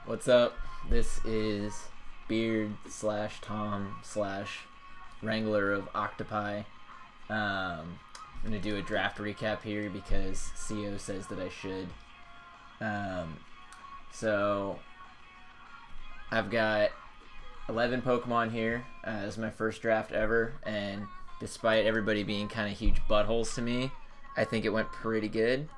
What's up? This is Beard slash Tom slash Wrangler of Octopi. I'm going to do a draft recap here because CO says that I should. So I've got 11 Pokemon here. This is my first draft ever, and despite everybody being kind of huge buttholes to me, I think it went pretty good.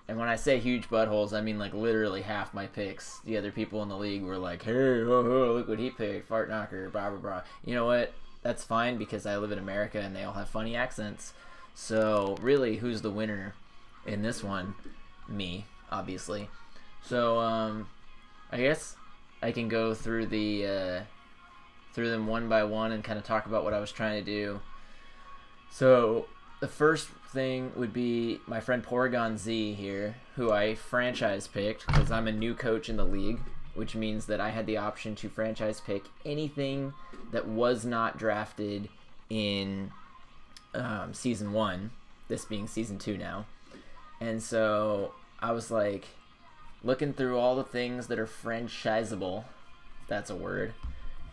And when I say huge buttholes, I mean like literally half my picks. The other people in the league were like, hey, look what he picked, fart knocker, blah, blah, blah. You know what? That's fine because I live in America and they all have funny accents. So really, who's the winner in this one? Me, obviously. So I guess I can go through the through them one by one and kind of talk about what I was trying to do. So the first thing would be my friend Porygon Z here, who I franchise picked because I'm a new coach in the league, which means that I had the option to franchise pick anything that was not drafted in Season 1, this being Season 2 now. And so I was like looking through all the things that are franchisable, if that's a word,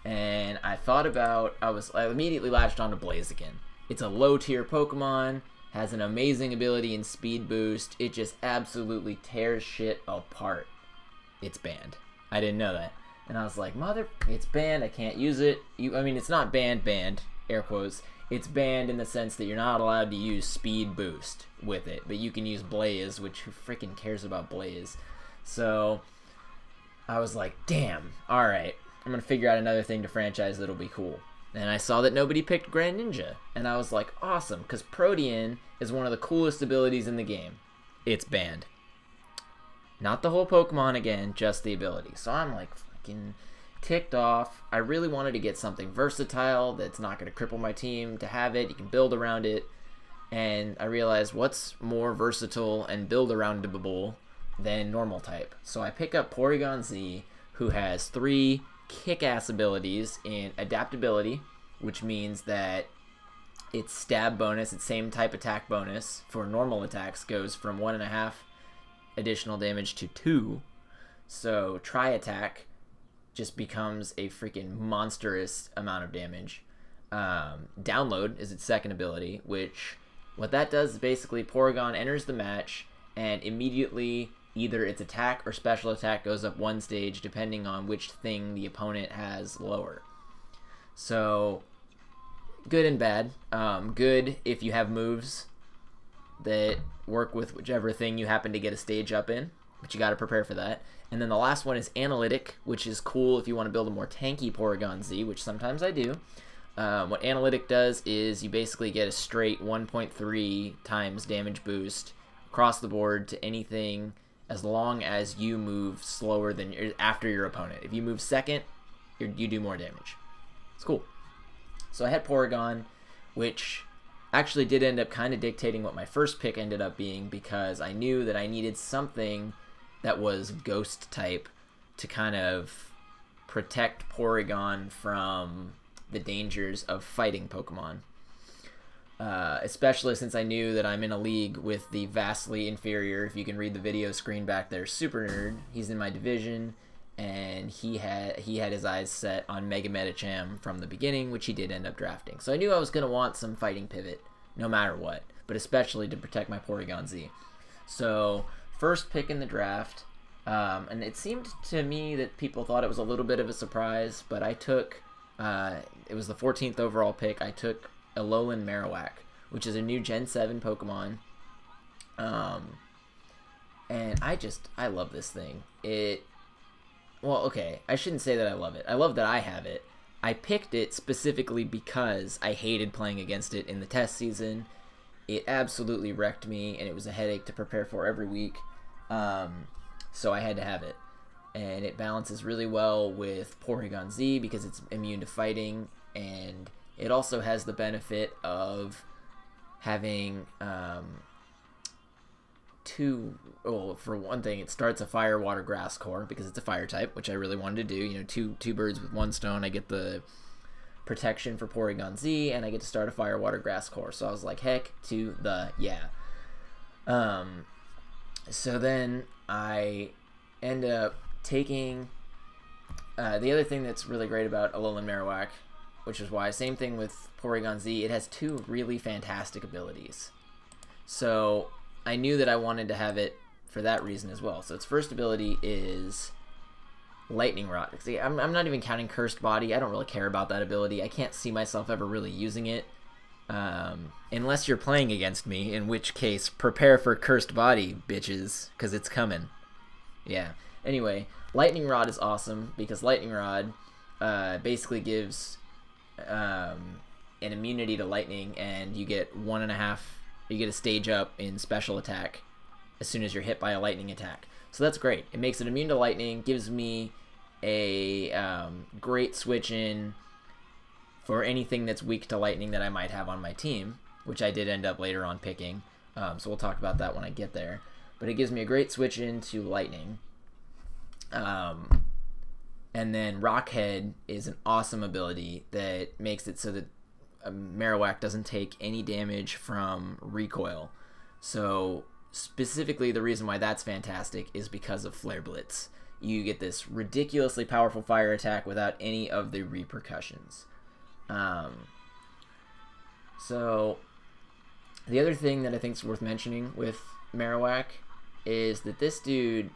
and I thought about, I immediately latched onto Blaziken. It's a low-tier Pokemon, has an amazing ability in Speed Boost. It just absolutely tears shit apart. It's banned. I didn't know that. And I was like, it's banned. I can't use it. I mean, it's not banned, air quotes. It's banned in the sense that you're not allowed to use Speed Boost with it. But you can use Blaze, which who freaking cares about Blaze? So I was like, damn, alright. I'm going to figure out another thing to franchise that'll be cool. And I saw that nobody picked Greninja. And I was like, awesome, because Protean is one of the coolest abilities in the game. It's banned. Not the whole Pokemon again, just the ability. So I'm like fucking ticked off. I really wanted to get something versatile that's not going to cripple my team. To have it, you can build around it. And I realized what's more versatile and build aroundable than normal type. So I pick up Porygon Z, who has 3 kick-ass abilities in adaptability, which means that its stab bonus, its same type attack bonus for normal attacks, goes from 1.5 additional damage to 2. So Tri-Attack just becomes a freaking monstrous amount of damage. Download is its second ability, which what that does is basically Porygon enters the match and immediately either its attack or special attack goes up 1 stage depending on which thing the opponent has lower. So good and bad. Good if you have moves that work with whichever thing you happen to get a stage up in, but you got to prepare for that. And then the last one is Analytic, which is cool if you want to build a more tanky Porygon Z, which sometimes I do. What Analytic does is you basically get a straight 1.3 times damage boost across the board to anything as long as you move slower than after your opponent. If you move second, you do more damage. It's cool. So I had Porygon, which actually did end up kind of dictating what my first pick ended up being because I knew that I needed something that was ghost type to kind of protect Porygon from the dangers of fighting Pokemon. Especially since I knew that I'm in a league with the vastly inferior, if you can read the video screen back there, Super Nerd. He's in my division, and he had his eyes set on Mega Medicham from the beginning, which he did end up drafting. So I knew I was going to want some fighting pivot, no matter what, but especially to protect my Porygon Z. So first pick in the draft, and it seemed to me that people thought it was a little bit of a surprise, but I took, it was the 14th overall pick, I took Alolan Marowak, which is a new Gen 7 Pokemon. And I love this thing. Well, okay, I shouldn't say that I love it. I love that I have it. I picked it specifically because I hated playing against it in the test season. It absolutely wrecked me, and it was a headache to prepare for every week. So I had to have it. And it balances really well with Porygon Z because it's immune to fighting, and it also has the benefit of having for one thing, it starts a fire, water, grass core because it's a fire type, which I really wanted to do. You know, two birds with one stone. I get the protection for Porygon Z, and I get to start a fire, water, grass core. So I was like, heck to the yeah. So then I end up taking the other thing that's really great about Alolan Marowak, which is why, same thing with Porygon Z, it has 2 really fantastic abilities. So I knew that I wanted to have it for that reason as well. So its first ability is Lightning Rod. See, I'm not even counting Cursed Body. I don't really care about that ability. I can't see myself ever really using it. Unless you're playing against me, in which case, prepare for Cursed Body, bitches, because it's coming. Yeah. Anyway, Lightning Rod is awesome, because Lightning Rod basically gives an immunity to lightning, and you get you get a stage up in special attack as soon as you're hit by a lightning attack. So that's great. It makes it immune to lightning, gives me a great switch in for anything that's weak to lightning that I might have on my team, which I did end up later on picking. So we'll talk about that when I get there. But it gives me a great switch into lightning. And then Rockhead is an awesome ability that makes it so that Marowak doesn't take any damage from recoil. So specifically the reason why that's fantastic is because of Flare Blitz. You get this ridiculously powerful fire attack without any of the repercussions. So the other thing that I think is worth mentioning with Marowak is that this dude,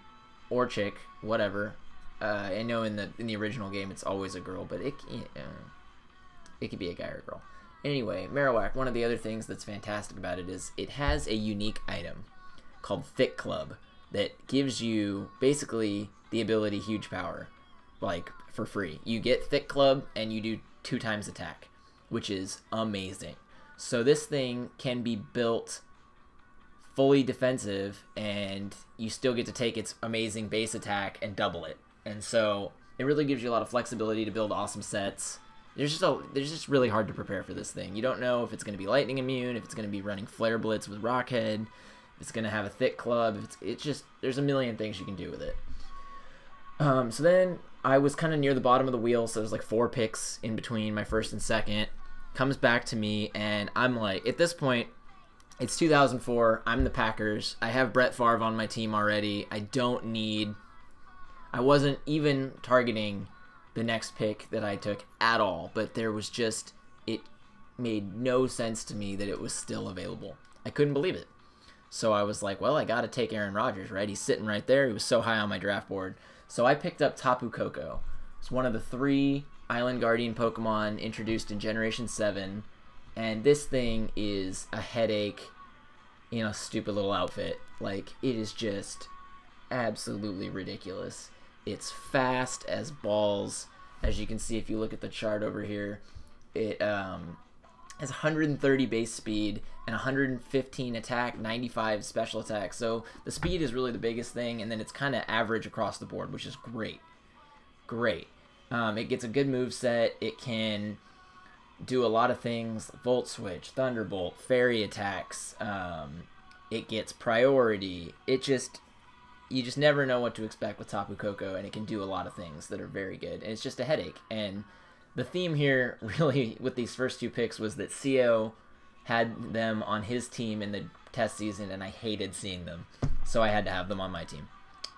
or chick, whatever, I know in the original game it's always a girl, but it could be a guy or a girl. Anyway, Marowak, one of the other things that's fantastic about it is it has a unique item called Thick Club that gives you basically the ability Huge Power, like, for free. You get Thick Club and you do 2 times attack, which is amazing. So this thing can be built fully defensive, and you still get to take its amazing base attack and double it. And so it really gives you a lot of flexibility to build awesome sets. There's just really hard to prepare for this thing. You don't know if it's going to be lightning immune, if it's going to be running Flare Blitz with Rockhead, if it's going to have a Thick Club. It's just, there's a million things you can do with it. So then I was kind of near the bottom of the wheel, so there's like 4 picks in between my first and second. Comes back to me, and I'm like, at this point, it's 2004. I'm the Packers. I have Brett Favre on my team already. I wasn't even targeting the next pick that I took at all, but there was just, it made no sense to me that it was still available. I couldn't believe it. So I was like, well, I got to take Aaron Rodgers, right? He's sitting right there. He was so high on my draft board. So I picked up Tapu Koko. It's one of the 3 Island Guardian Pokemon introduced in Generation 7. And this thing is a headache in a stupid little outfit. Like, it is just absolutely ridiculous. It's fast as balls. As you can see if you look at the chart over here, it has 130 base speed and 115 attack, 95 special attack. So the speed is really the biggest thing, and then it's kind of average across the board, which is great. Great. It gets a good move set. It can do a lot of things: Volt Switch, Thunderbolt, Fairy attacks. It gets priority. You just never know what to expect with Tapu Koko, and it can do a lot of things that are very good. And it's just a headache. And the theme here, really, with these first 2 picks was that CO had them on his team in the test season, and I hated seeing them. So I had to have them on my team.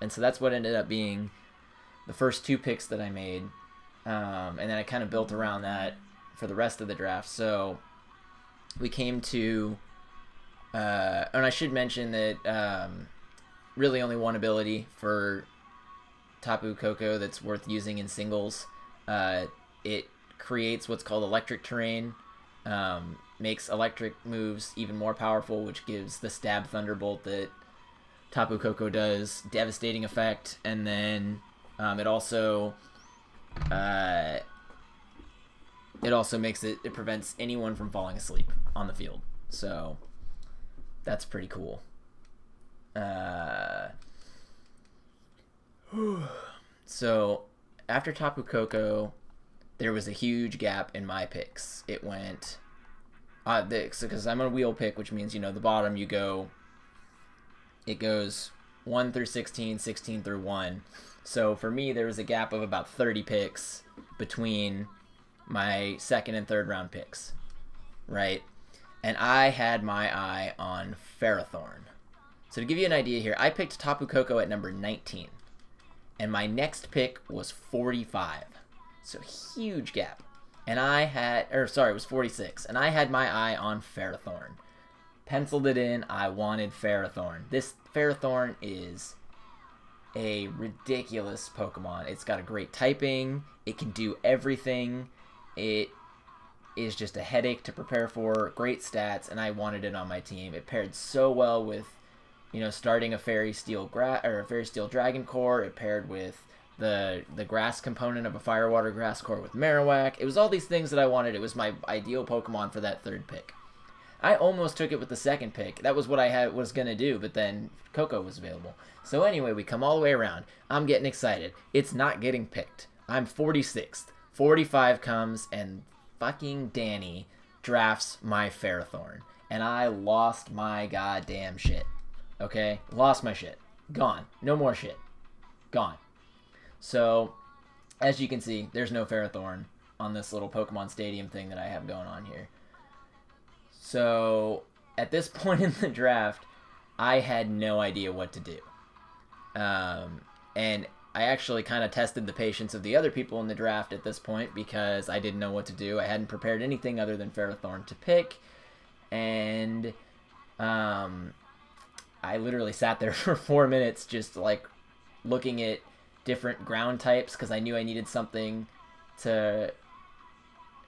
And so that's what ended up being the first 2 picks that I made. And then I kind of built around that for the rest of the draft. So we came to... and I should mention that... really only one ability for Tapu Koko that's worth using in singles. It creates what's called electric terrain, makes electric moves even more powerful, which gives the Stab Thunderbolt that Tapu Koko does devastating effect, and then it also makes it prevents anyone from falling asleep on the field. So that's pretty cool. So after Tapu Koko, there was a huge gap in my picks. It went because I'm a wheel pick, which means, you know, the bottom it goes 1 through 16, 16 through 1. So for me, there was a gap of about 30 picks between my second and third round picks, right? And I had my eye on Ferrothorn. So to give you an idea here, I picked Tapu Koko at number 19. And my next pick was 45. So huge gap. And I had, or sorry, it was 46. And I had my eye on Ferrothorn. Penciled it in, I wanted Ferrothorn. This Ferrothorn is a ridiculous Pokemon. It's got a great typing. It can do everything. It is just a headache to prepare for. Great stats, and I wanted it on my team. It paired so well with, you know, starting a Fairy Steel Dragon Core. It paired with the grass component of a Fire Water Grass Core with Marowak. It was all these things that I wanted. It was my ideal Pokemon for that third pick. I almost took it with the second pick. That was what I was gonna do, but then Koko was available. So anyway, we come all the way around. I'm getting excited. It's not getting picked. I'm 46th. 45 comes, and fucking Danny drafts my Ferrothorn. And I lost my goddamn shit. Okay? Lost my shit. Gone. No more shit. Gone. So, as you can see, there's no Ferrothorn on this little Pokemon Stadium thing that I have going on here. So, at this point in the draft, I had no idea what to do. And I actually kind of tested the patience of the other people in the draft at this point because I didn't know what to do. I hadn't prepared anything other than Ferrothorn to pick. And I literally sat there for 4 minutes just like looking at different ground types because I knew I needed something to...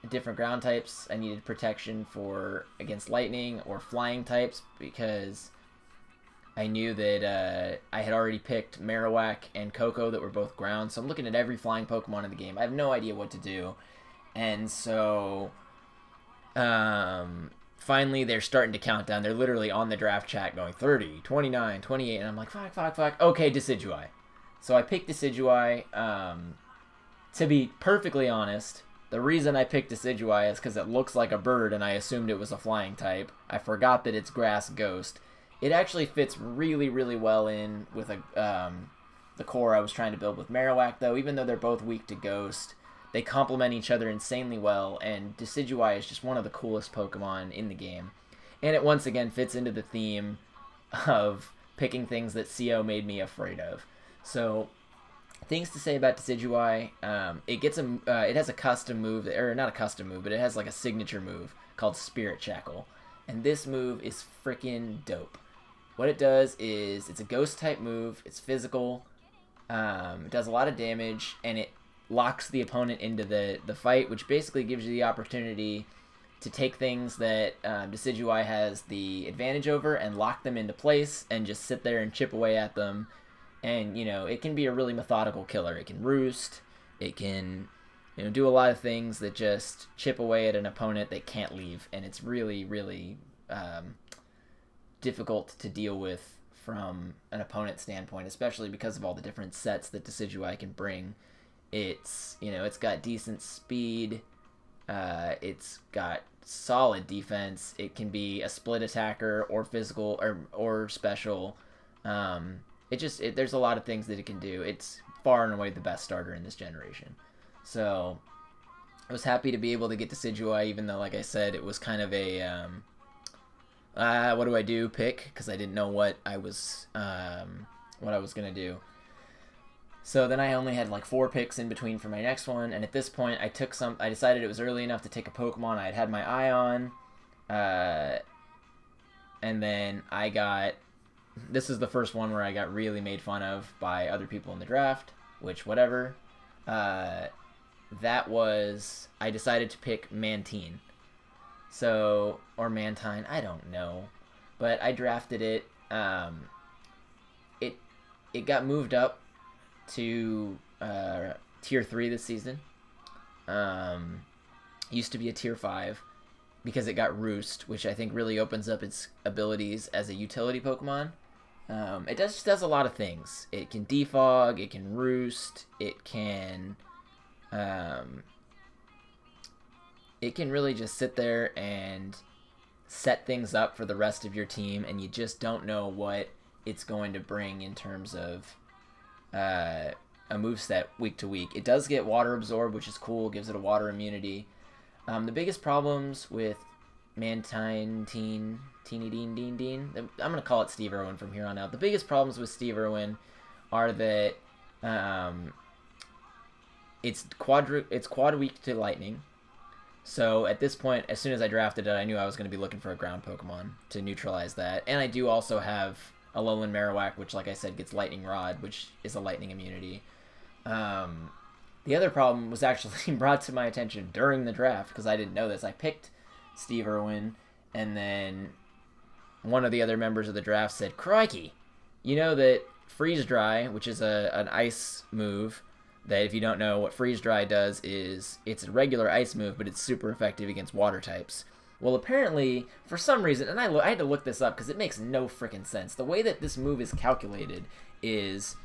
different ground types. I needed protection for against lightning or flying types because I knew that I had already picked Marowak and Koko that were both ground. So I'm looking at every flying Pokemon in the game. I have no idea what to do. And so finally they're starting to count down. They're literally on the draft chat going 30, 29, 28. And I'm like, fuck. Okay, Decidueye. So I picked Decidueye. To be perfectly honest, the reason I picked Decidueye is because it looks like a bird and I assumed it was a flying type. I forgot that it's grass ghost. It actually fits really, really well in with the core I was trying to build with Marowak, though. Even though they're both weak to ghost, they complement each other insanely well, and Decidueye is just one of the coolest Pokemon in the game. And it once again fits into the theme of picking things that CO made me afraid of. So... things to say about Decidueye, it has a custom move, or not a custom move, but it has like a signature move called Spirit Shackle. And this move is freaking dope. What it does is, it's a ghost type move, it's physical, it does a lot of damage, and it locks the opponent into the fight, which basically gives you the opportunity to take things that Decidueye has the advantage over and lock them into place and just sit there and chip away at them. And, you know, it can be a really methodical killer. It can roost. It can, you know, do a lot of things that just chip away at an opponent that can't leave. And it's really, really difficult to deal with from an opponent standpoint, especially because of all the different sets that Decidueye can bring. It's, you know, it's got decent speed. It's got solid defense. It can be a split attacker or physical or special. There's a lot of things that it can do. It's far and away the best starter in this generation. So I was happy to be able to get Decidueye, even though, like I said, it was kind of a what do I do pick, because I didn't know what I was gonna do. So then I only had like 4 picks in between for my next one, and at this point I decided it was early enough to take a Pokemon I had my eye on, and then I got... this is the first one where I got really made fun of by other people in the draft, which, whatever. That was... I decided to pick Mantine. So... or Mantine, I don't know. But I drafted it. It got moved up to Tier 3 this season. Used to be a Tier 5. Because it got Roost, which I think really opens up its abilities as a utility Pokemon. It just does a lot of things. It can defog, it can roost, it can really just sit there and set things up for the rest of your team, and you just don't know what it's going to bring in terms of a moveset week to week. It does get Water Absorb, which is cool, gives it a water immunity. The biggest problems with Mantine, Teeny Dean Dean Dean. I'm going to call it Steve Irwin from here on out. The biggest problems with Steve Irwin are that it's quad weak to lightning. So at this point, as soon as I drafted it, I knew I was going to be looking for a ground Pokemon to neutralize that. And I do also have a Alolan Marowak, which, like I said, gets Lightning Rod, which is a lightning immunity. The other problem was actually brought to my attention during the draft, because I didn't know this. I picked Steve Irwin, and then one of the other members of the draft said, "Crikey, you know that Freeze Dry, which is an ice move, that if you don't know what Freeze Dry does is it's a regular ice move, but it's super effective against water types." Well, apparently, for some reason, and I had to look this up because it makes no freaking sense. The way that this move is calculated is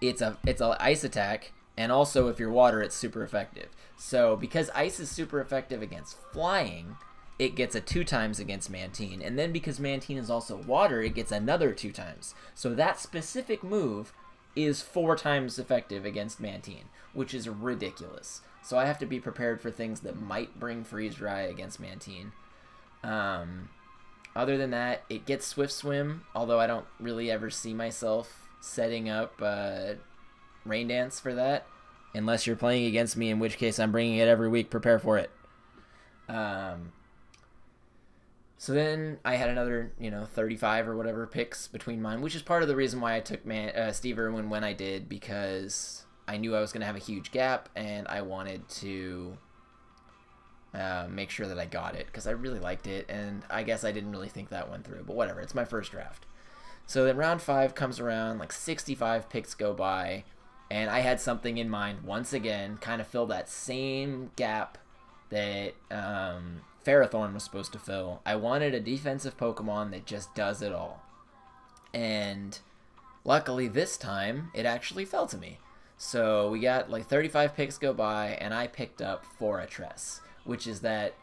it's an ice attack, and also if you're water, it's super effective. So because ice is super effective against flying, it gets a 2 times against Mantine. And then because Mantine is also water, it gets another 2 times. So that specific move is 4 times effective against Mantine, which is ridiculous. So I have to be prepared for things that might bring Freeze Dry against Mantine. Other than that, it gets Swift Swim, although I don't really ever see myself setting up Rain Dance for that, unless you're playing against me, in which case I'm bringing it every week. Prepare for it. So then I had another, 35 or whatever picks between mine, which is part of the reason why I took Steve Irwin when I did, because I knew I was going to have a huge gap, and I wanted to make sure that I got it, because I really liked it, and I guess I didn't really think that one through, but whatever, it's my first draft. So then round 5 comes around, like 65 picks go by, and I had something in mind, once again, kind of fill that same gap that Ferrothorn was supposed to fill. I wanted a defensive Pokemon that just does it all. And luckily this time, it actually fell to me. So we got like 35 picks go by, and I picked up Fortress, which is that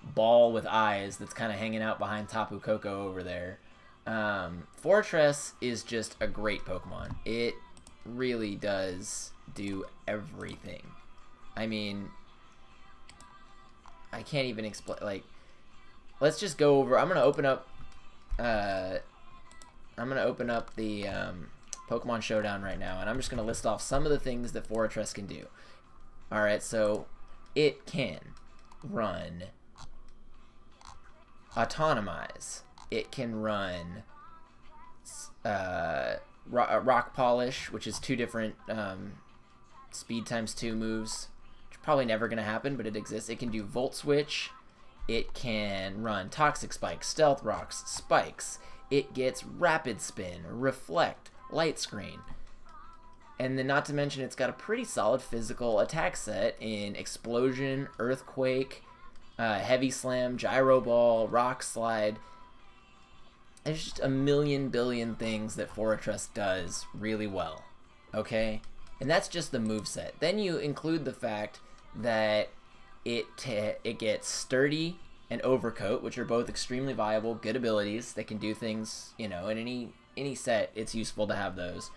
ball with eyes that's kind of hanging out behind Tapu Koko over there. Fortress is just a great Pokemon. It really does do everything. I mean, I can't even explain. Like, let's just go over. I'm gonna open up the Pokemon Showdown right now, and I'm just gonna list off some of the things that Fortress can do. All right, so it can run Autonomize. It can run Rock Polish, which is 2 different speed times 2 moves. Probably never going to happen, but it exists. It can do Volt Switch. It can run Toxic Spike, Stealth Rocks, Spikes. It gets Rapid Spin, Reflect, Light Screen. And then not to mention, it's got a pretty solid physical attack set in Explosion, Earthquake, Heavy Slam, Gyro Ball, Rock Slide. There's just a million billion things that Fortress does really well. Okay? And that's just the moveset. Then you include the fact that it gets Sturdy and Overcoat, which are both extremely viable, good abilities that can do things, in any set, it's useful to have those.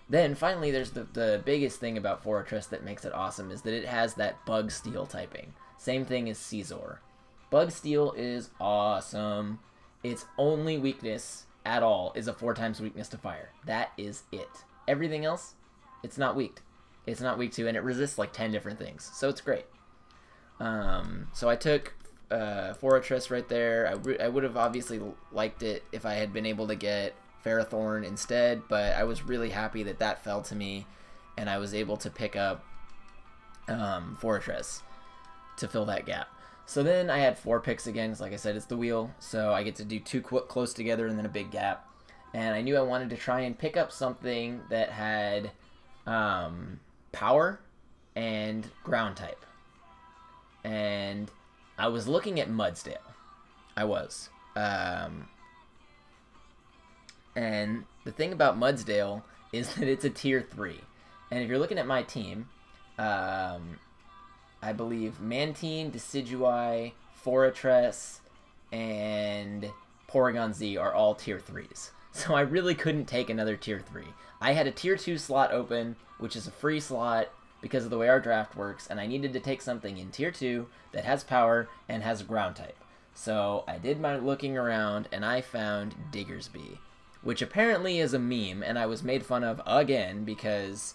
Then finally, there's the biggest thing about Fortress that makes it awesome is that it has that Bug Steel typing. Same thing as Scizor. Bug Steel is awesome. Its only weakness at all is a 4 times weakness to fire. That is it. Everything else, it's not weak. It's not weak to, and it resists like 10 different things. So it's great. So I took Fortress right there. I would have obviously liked it if I had been able to get Ferrothorn instead, but I was really happy that that fell to me, and I was able to pick up Fortress to fill that gap. So then I had 4 picks again, because like I said, it's the wheel, so I get to do 2 close together and then a big gap. And I knew I wanted to try and pick up something that had power and ground type. And I was looking at Mudsdale. I was. And the thing about Mudsdale is that it's a tier 3. And if you're looking at my team, I believe Mantine, Decidueye, Fortress, and Porygon Z are all tier 3s. So I really couldn't take another tier 3. I had a tier 2 slot open, which is a free slot because of the way our draft works, and I needed to take something in tier 2 that has power and has a ground type. So I did my looking around, and I found Diggersby, which apparently is a meme, and I was made fun of again because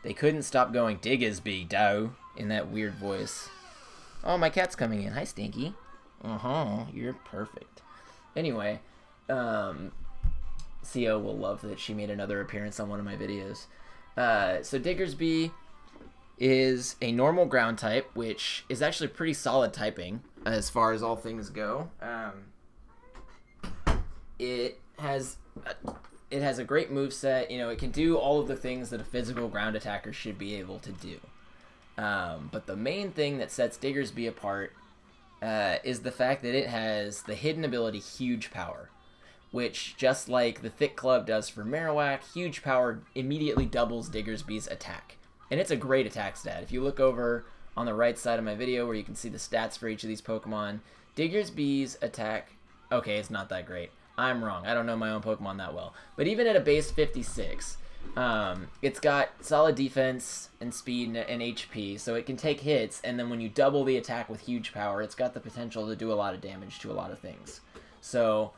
they couldn't stop going Diggersby, dough, in that weird voice. Oh, my cat's coming in. Hi, Stinky. You're perfect. Anyway, CO will love that she made another appearance on one of my videos. So Diggersby is a normal ground type, which is actually pretty solid typing as far as all things go. It has a great moveset. You know, it can do all of the things that a physical ground attacker should be able to do. But the main thing that sets Diggersby apart is the fact that it has the hidden ability Huge Power, which, just like the Thick Club does for Marowak, Huge Power immediately doubles Diggersby's attack. And it's a great attack stat. If you look over on the right side of my video where you can see the stats for each of these Pokemon, Diggersby's attack... Okay, it's not that great. I'm wrong. I don't know my own Pokemon that well. But even at a base 56, it's got solid defense and speed and HP, so it can take hits, and then when you double the attack with Huge Power, it's got the potential to do a lot of damage to a lot of things. So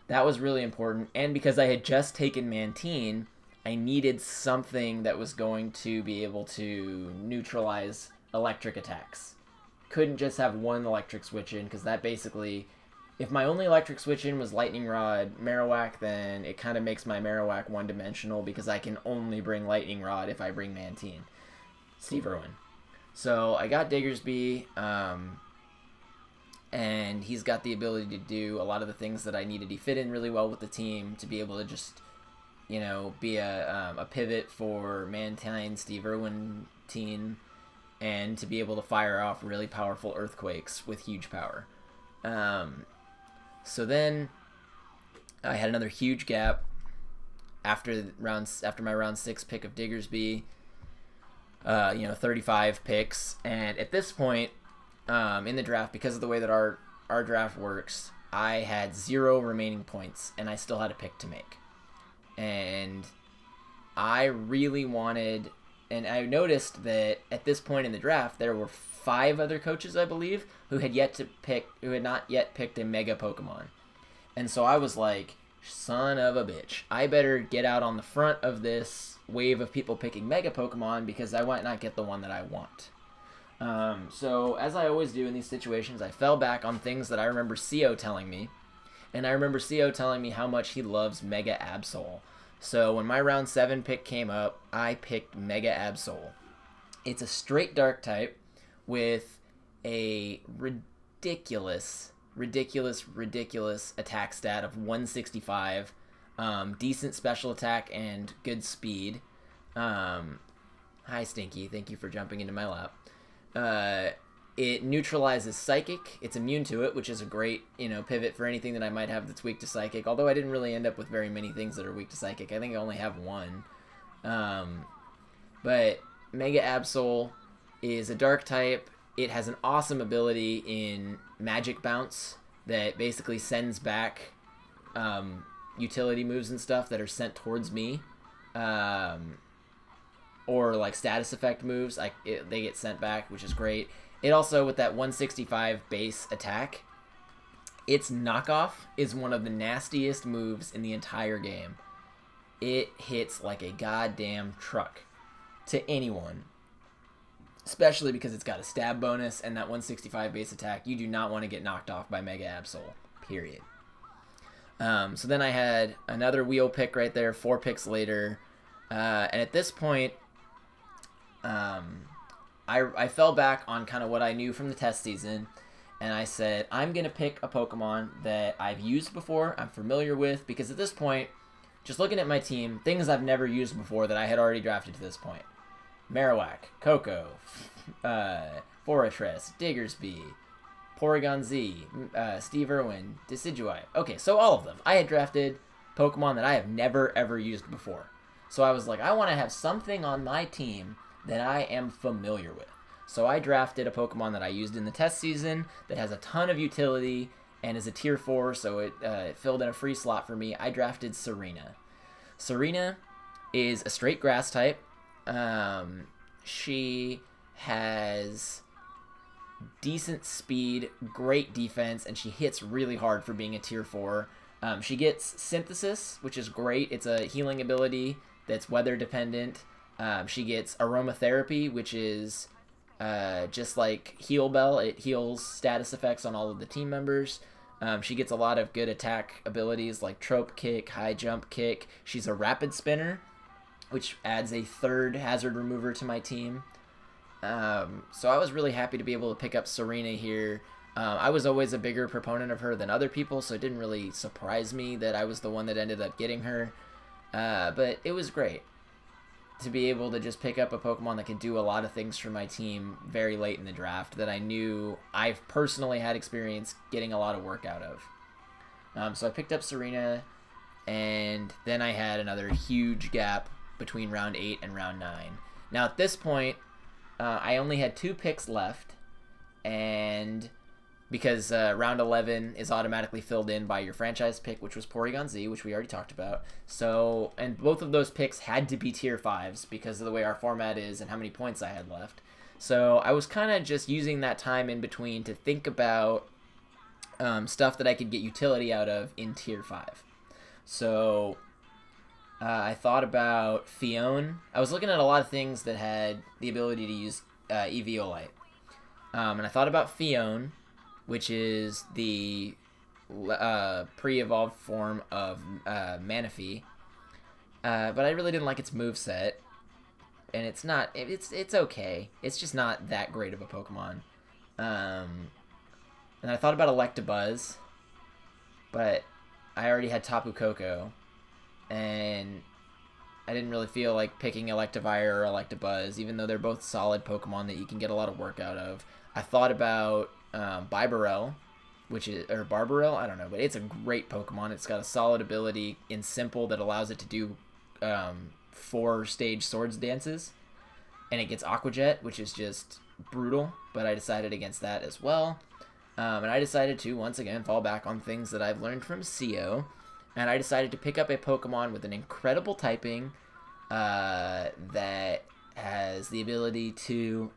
that was really important, and because I had just taken Mantine, I needed something that was going to be able to neutralize electric attacks. Couldn't just have one electric switch in, because that basically... If my only electric switch in was Lightning Rod Marowak, then it kind of makes my Marowak one-dimensional, because I can only bring Lightning Rod if I bring Mantine. Steve Irwin. So I got Diggersby, and he's got the ability to do a lot of the things that I needed. He fit in really well with the team to be able to just, you know, be a pivot for Mantine, Steve Irwin team, and to be able to fire off really powerful earthquakes with Huge Power. So then I had another huge gap after my round 6 pick of Diggersby. 35 picks, and at this point in the draft, because of the way that our draft works, I had 0 remaining points, and I still had a pick to make. And I really wanted, and I noticed that at this point in the draft, there were 5 other coaches, I believe, who had not yet picked a Mega Pokemon. And so I was like, son of a bitch, I better get out on the front of this wave of people picking Mega Pokemon, because I might not get the one that I want. So, as I always do in these situations, I fell back on things that I remember CO telling me. And I remember CO telling me how much he loves Mega Absol. So, when my round 7 pick came up, I picked Mega Absol. It's a straight dark type with a ridiculous attack stat of 165, decent special attack and good speed. Hi, Stinky. Thank you for jumping into my lap. It neutralizes Psychic. It's immune to it, which is a great, pivot for anything that I might have that's weak to Psychic. Although I didn't really end up with very many things that are weak to Psychic. I think I only have one. But Mega Absol is a dark type. It has an awesome ability in Magic Bounce that basically sends back utility moves and stuff that are sent towards me. Or like status effect moves, they get sent back, which is great. It also, with that 165 base attack, its knockoff is one of the nastiest moves in the entire game. It hits like a goddamn truck to anyone. Especially because it's got a stab bonus and that 165 base attack. You do not want to get knocked off by Mega Absol, period. So then I had another wheel pick right there, 4 picks later. And at this point, I fell back on kind of what I knew from the test season, and I said, I'm going to pick a Pokemon that I've used before, I'm familiar with, because at this point, just looking at my team, things I've never used before that I had already drafted to this point. Marowak, Koko, Forretress, Diggersby, Porygon Z, Steve Irwin, Decidueye. Okay, so all of them. I had drafted Pokemon that I have never, ever used before. So I was like, I want to have something on my team that I am familiar with. So I drafted a Pokemon that I used in the test season that has a ton of utility and is a tier 4, so it filled in a free slot for me. I drafted Serena. Serena is a straight grass type. She has decent speed, great defense, and she hits really hard for being a tier 4. She gets Synthesis, which is great. It's a healing ability that's weather dependent. She gets Aromatherapy, which is just like Heal Bell. It heals status effects on all of the team members. She gets a lot of good attack abilities like Trope Kick, High Jump Kick. She's a Rapid Spinner, which adds a 3rd hazard remover to my team. So I was really happy to be able to pick up Serena here. I was always a bigger proponent of her than other people, so it didn't really surprise me that I was the one that ended up getting her. But it was great to be able to just pick up a Pokemon that can do a lot of things for my team very late in the draft that I knew I've personally had experience getting a lot of work out of. So I picked up Serena, and then I had another huge gap between round 8 and round 9. Now at this point, I only had 2 picks left, and because round 11 is automatically filled in by your franchise pick, which was Porygon Z, which we already talked about. So, and both of those picks had to be tier 5s because of the way our format is and how many points I had left. So I was kind of just using that time in between to think about stuff that I could get utility out of in tier 5. So I thought about Fione. I was looking at a lot of things that had the ability to use Eviolite. And I thought about Fione, which is the pre-evolved form of Manaphy. But I really didn't like its moveset. And it's not... It's okay. It's just not that great of a Pokemon. And I thought about Electabuzz. But I already had Tapu Koko. And I didn't really feel like picking Electivire or Electabuzz, even though they're both solid Pokemon that you can get a lot of work out of. I thought about Bibarel, which is, or Barbarel, I don't know, but it's a great Pokemon. It's got a solid ability in Simple that allows it to do 4-stage Swords Dances, and it gets Aqua Jet, which is just brutal, but I decided against that as well. And I decided to, once again, fall back on things that I've learned from CO, and I decided to pick up a Pokemon with an incredible typing that has the ability to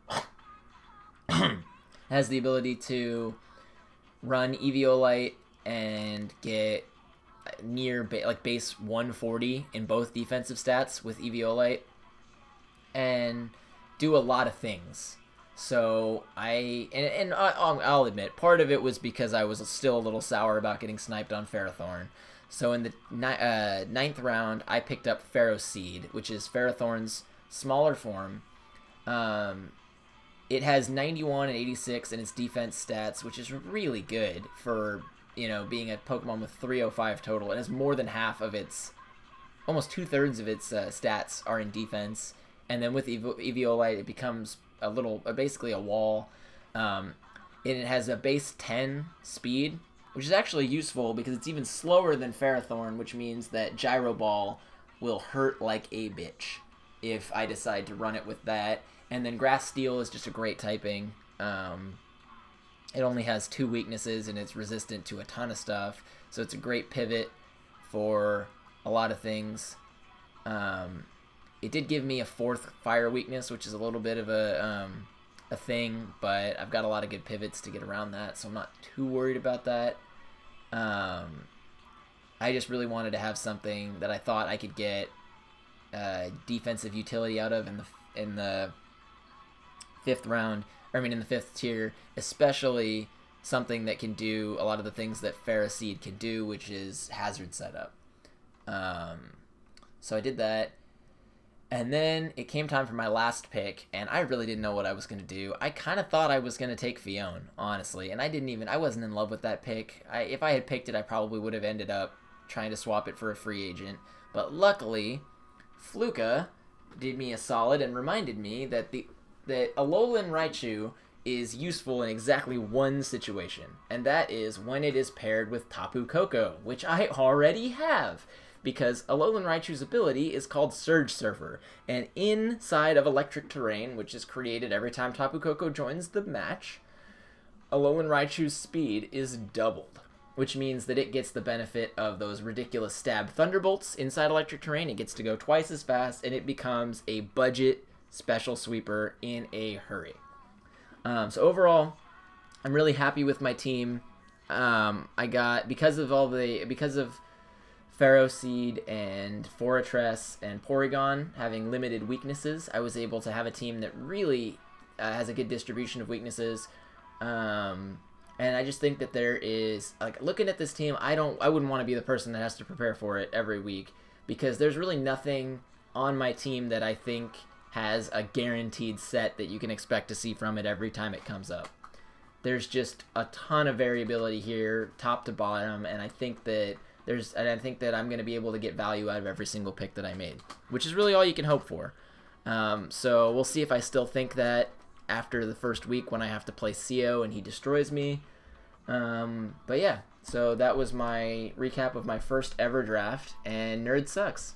run Eviolite and get near base 140 in both defensive stats with Eviolite and do a lot of things. So I'll admit, part of it was because I was still a little sour about getting sniped on Ferrothorn. So in the 9th round, I picked up Ferroseed, which is Ferrothorn's smaller form. It has 91 and 86 in its defense stats, which is really good for, being a Pokemon with 305 total. It has more than half of its, almost 2/3 of its stats are in defense. And then with Eviolite, it becomes basically a wall. And it has a base 10 speed, which is actually useful because it's even slower than Ferrothorn, which means that Gyro Ball will hurt like a bitch if I decide to run it with that. And then Grass Steel is just a great typing. It only has 2 weaknesses, and it's resistant to a ton of stuff. So it's a great pivot for a lot of things. It did give me a 4th fire weakness, which is a little bit of a thing, but I've got a lot of good pivots to get around that, so I'm not too worried about that. I just really wanted to have something that I thought I could get defensive utility out of in the 5th round, in the 5th tier, especially something that can do a lot of the things that Ferroseed can do, which is hazard setup. So I did that. And then it came time for my last pick, and I really didn't know what I was going to do. I kind of thought I was going to take Fione, honestly, and I wasn't in love with that pick. If I had picked it, I probably would have ended up trying to swap it for a free agent. But luckily, Fluka did me a solid and reminded me that Alolan Raichu is useful in exactly one situation, and that is when it is paired with Tapu Koko, which I already have. Because Alolan Raichu's ability is called Surge Surfer, and inside of Electric Terrain, which is created every time Tapu Koko joins the match, Alolan Raichu's speed is doubled, which means that it gets the benefit of those ridiculous stab Thunderbolts inside Electric Terrain. It gets to go twice as fast, and it becomes a budget special sweeper in a hurry. So overall, I'm really happy with my team. I got because of Pharaoh Seed and Fortress and Porygon having limited weaknesses, I was able to have a team that really has a good distribution of weaknesses. And I just think that there is, like, looking at this team, I wouldn't want to be the person that has to prepare for it every week, because there's really nothing on my team that I think has a guaranteed set that you can expect to see from it every time it comes up. There's just a ton of variability here, top to bottom, and I think that I'm going to be able to get value out of every single pick that I made, which is really all you can hope for. So we'll see if I still think that after the first week when I have to play CO and he destroys me. But yeah, so that was my recap of my first ever draft, and Nerd sucks.